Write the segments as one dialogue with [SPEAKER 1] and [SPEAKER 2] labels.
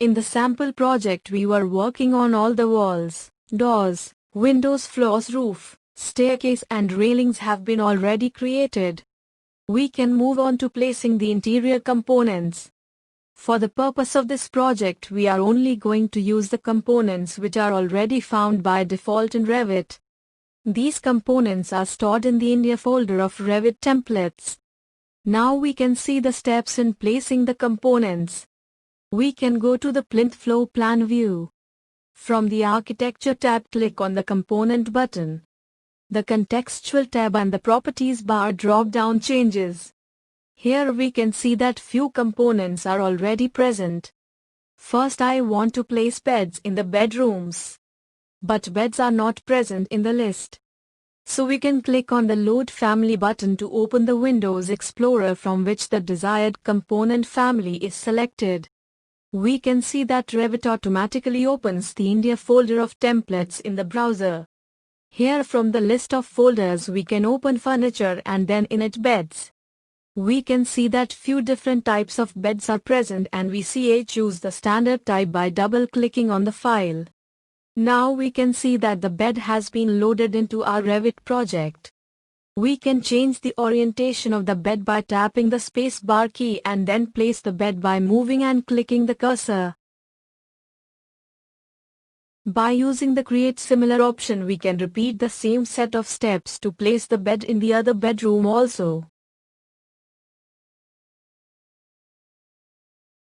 [SPEAKER 1] In the sample project we were working on all the walls, doors, windows, floors, roof, staircase and railings have been already created. We can move on to placing the interior components. For the purpose of this project we are only going to use the components which are already found by default in Revit. These components are stored in the India folder of Revit templates. Now we can see the steps in placing the components. We can go to the plinth floor plan view. From the Architecture tab, click on the Component button. The Contextual tab and the Properties bar drop-down changes. Here we can see that few components are already present. First, I want to place beds in the bedrooms. But beds are not present in the list. So we can click on the Load Family button to open the Windows Explorer from which the desired component family is selected. We can see that Revit automatically opens the India folder of templates in the browser. Here from the list of folders we can open furniture and then in it beds. We can see that few different types of beds are present and we choose the standard type by double-clicking on the file. Now we can see that the bed has been loaded into our Revit project. We can change the orientation of the bed by tapping the space bar key and then place the bed by moving and clicking the cursor. By using the Create Similar option we can repeat the same set of steps to place the bed in the other bedroom also.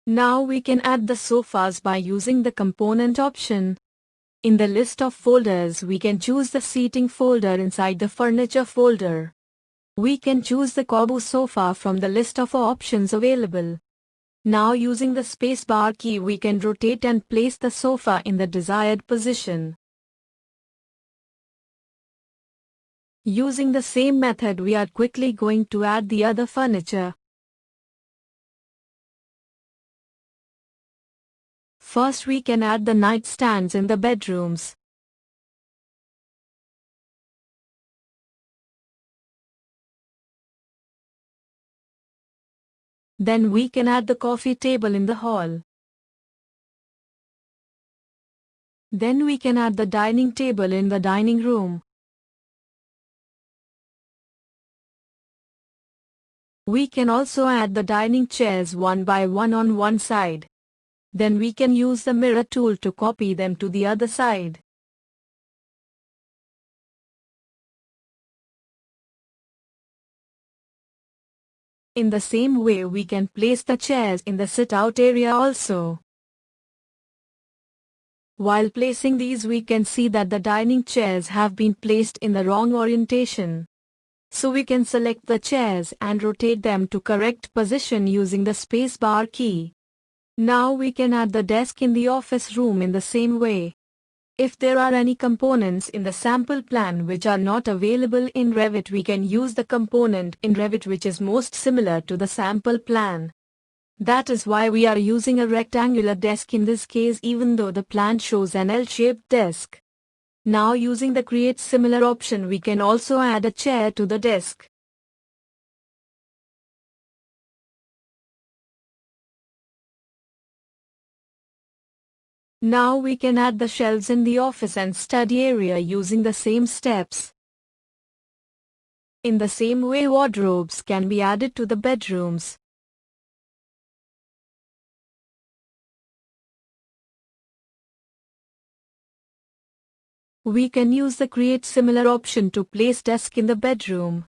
[SPEAKER 1] Now we can add the sofas by using the Component option. In the list of folders we can choose the Seating folder inside the Furniture folder. We can choose the Kobo sofa from the list of options available. Now using the spacebar key we can rotate and place the sofa in the desired position. Using the same method we are quickly going to add the other furniture. First we can add the nightstands in the bedrooms. Then we can add the coffee table in the hall. Then we can add the dining table in the dining room. We can also add the dining chairs one by one on one side. Then we can use the mirror tool to copy them to the other side. In the same way we can place the chairs in the sit-out area also. While placing these we can see that the dining chairs have been placed in the wrong orientation. So we can select the chairs and rotate them to correct position using the spacebar key. Now we can add the desk in the office room in the same way. If there are any components in the sample plan which are not available in Revit, we can use the component in Revit which is most similar to the sample plan. That is why we are using a rectangular desk in this case even though the plan shows an L-shaped desk. Now using the Create Similar option we can also add a chair to the desk. Now we can add the shelves in the office and study area using the same steps. In the same way wardrobes can be added to the bedrooms. We can use the Create Similar option to place desk in the bedroom.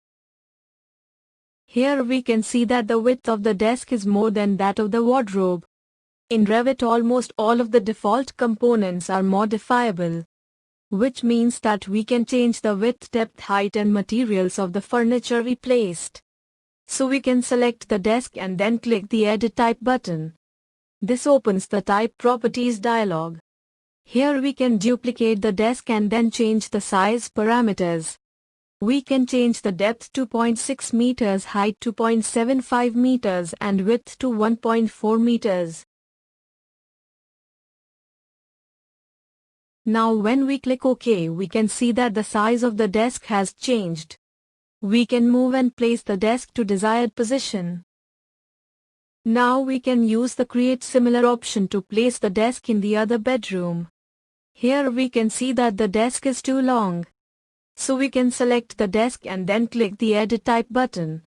[SPEAKER 1] Here we can see that the width of the desk is more than that of the wardrobe. In Revit almost all of the default components are modifiable, which means that we can change the width, depth, height and materials of the furniture we placed. So we can select the desk and then click the Edit Type button. This opens the Type Properties dialog. Here we can duplicate the desk and then change the size parameters. We can change the depth to 0.6 meters, height to 0.75 meters and width to 1.4 meters. Now when we click OK we can see that the size of the desk has changed. We can move and place the desk to desired position. Now we can use the Create Similar option to place the desk in the other bedroom. Here we can see that the desk is too long. So we can select the desk and then click the Edit Type button.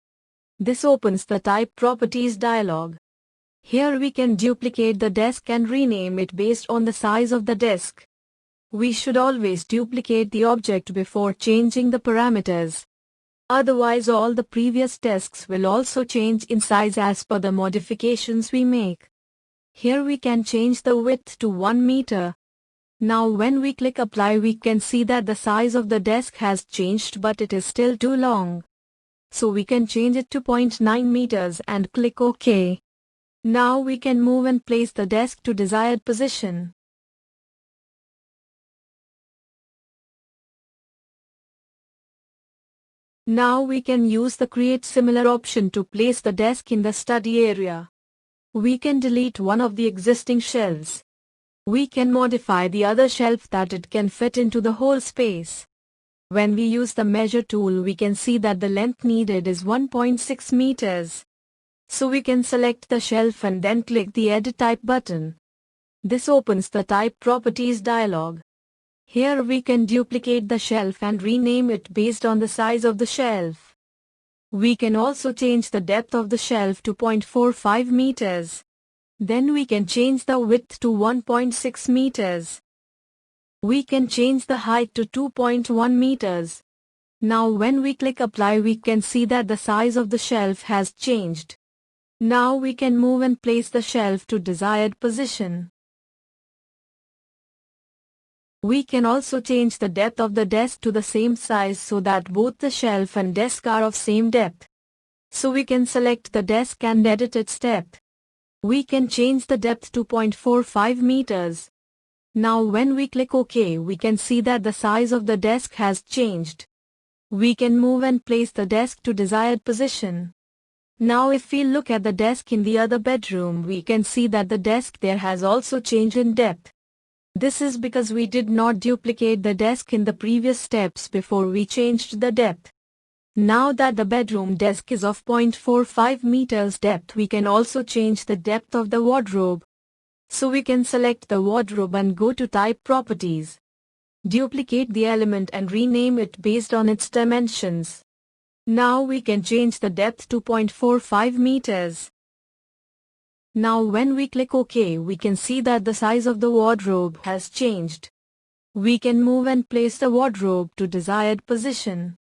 [SPEAKER 1] This opens the Type Properties dialog. Here we can duplicate the desk and rename it based on the size of the desk. We should always duplicate the object before changing the parameters. Otherwise all the previous desks will also change in size as per the modifications we make. Here we can change the width to 1 meter. Now when we click Apply we can see that the size of the desk has changed but it is still too long. So we can change it to 0.9 meters and click OK. Now we can move and place the desk to desired position. Now we can use the Create Similar option to place the desk in the study area. We can delete one of the existing shelves. We can modify the other shelf that it can fit into the whole space. When we use the Measure tool we can see that the length needed is 1.6 meters. So we can select the shelf and then click the Edit Type button. This opens the Type Properties dialog. Here we can duplicate the shelf and rename it based on the size of the shelf. We can also change the depth of the shelf to 0.45 meters. Then we can change the width to 1.6 meters. We can change the height to 2.1 meters. Now when we click Apply we can see that the size of the shelf has changed. Now we can move and place the shelf to desired position. We can also change the depth of the desk to the same size so that both the shelf and desk are of same depth. So we can select the desk and edit its depth. We can change the depth to 0.45 meters. Now when we click OK we can see that the size of the desk has changed. We can move and place the desk to desired position. Now if we look at the desk in the other bedroom we can see that the desk there has also changed in depth. This is because we did not duplicate the desk in the previous steps before we changed the depth. Now that the bedroom desk is of 0.45 meters depth we can also change the depth of the wardrobe. So we can select the wardrobe and go to Type Properties. Duplicate the element and rename it based on its dimensions. Now we can change the depth to 0.45 meters. Now when we click OK we can see that the size of the wardrobe has changed. We can move and place the wardrobe to desired position.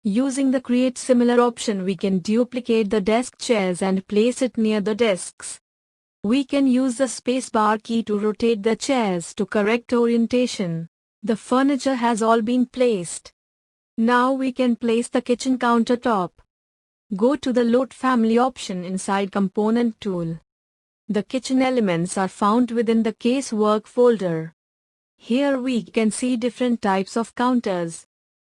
[SPEAKER 1] Using the Create Similar option we can duplicate the desk chairs and place it near the desks. We can use the spacebar key to rotate the chairs to correct orientation. The furniture has all been placed. Now we can place the kitchen countertop. Go to the Load Family option inside Component tool. The kitchen elements are found within the Casework folder. Here we can see different types of counters.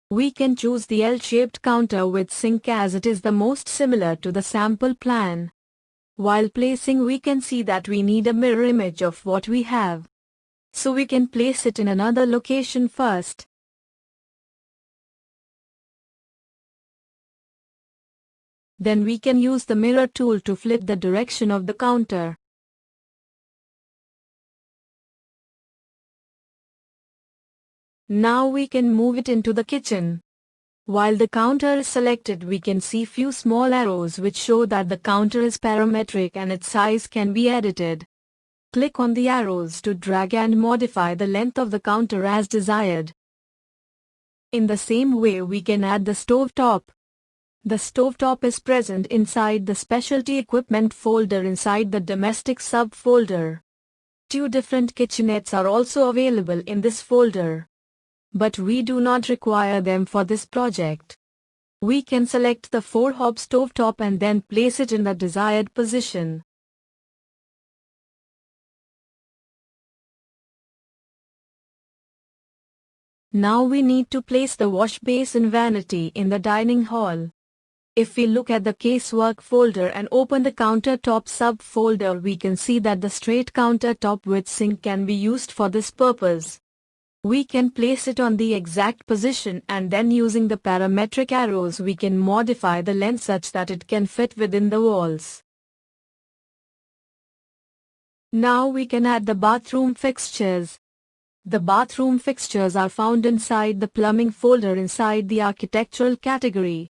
[SPEAKER 1] We can choose the L-shaped counter with sink as it is the most similar to the sample plan. While placing we can see that we need a mirror image of what we have. So we can place it in another location first. Then we can use the mirror tool to flip the direction of the counter. Now we can move it into the kitchen. While the counter is selected we can see few small arrows which show that the counter is parametric and its size can be edited. Click on the arrows to drag and modify the length of the counter as desired. In the same way we can add the stovetop. The stovetop is present inside the Specialty Equipment folder inside the Domestic subfolder. 2 different kitchenettes are also available in this folder. But we do not require them for this project. We can select the 4-hob stovetop and then place it in the desired position. Now we need to place the wash basin vanity in the dining hall. If we look at the Casework folder and open the Countertop subfolder we can see that the straight countertop with sink can be used for this purpose. We can place it on the exact position, and then using the parametric arrows we can modify the length such that it can fit within the walls. Now we can add the bathroom fixtures. The bathroom fixtures are found inside the plumbing folder inside the architectural category.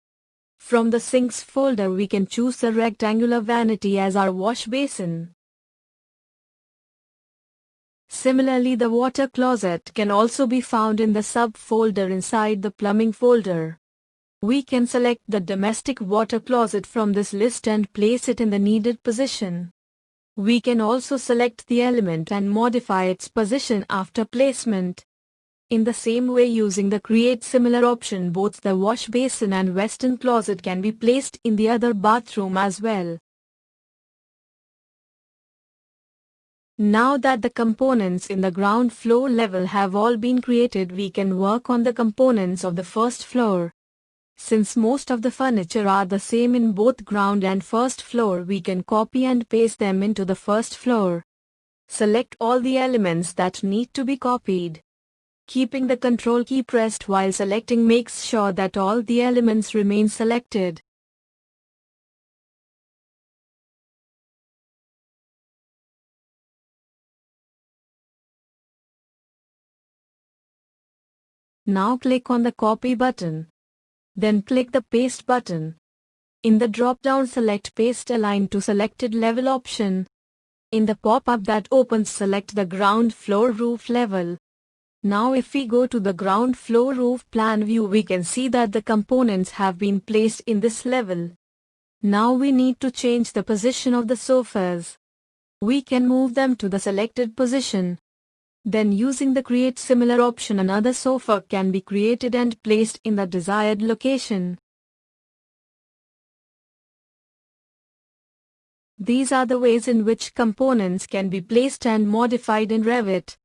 [SPEAKER 1] From the sinks folder we can choose the rectangular vanity as our wash basin. Similarly, the water closet can also be found in the subfolder inside the plumbing folder. We can select the domestic water closet from this list and place it in the needed position. We can also select the element and modify its position after placement. In the same way, using the Create Similar option, both the wash basin and western closet can be placed in the other bathroom as well. Now that the components in the ground floor level have all been created, we can work on the components of the first floor. Since most of the furniture are the same in both ground and first floor, we can copy and paste them into the first floor. Select all the elements that need to be copied. Keeping the Ctrl key pressed while selecting makes sure that all the elements remain selected. Now click on the Copy button. Then click the Paste button. In the drop-down, select Paste Align to Selected Level option. In the pop-up that opens, select the ground floor roof level. Now if we go to the ground floor roof plan view, we can see that the components have been placed in this level. Now we need to change the position of the sofas. We can move them to the selected position. Then using the Create Similar option, another sofa can be created and placed in the desired location. These are the ways in which components can be placed and modified in Revit.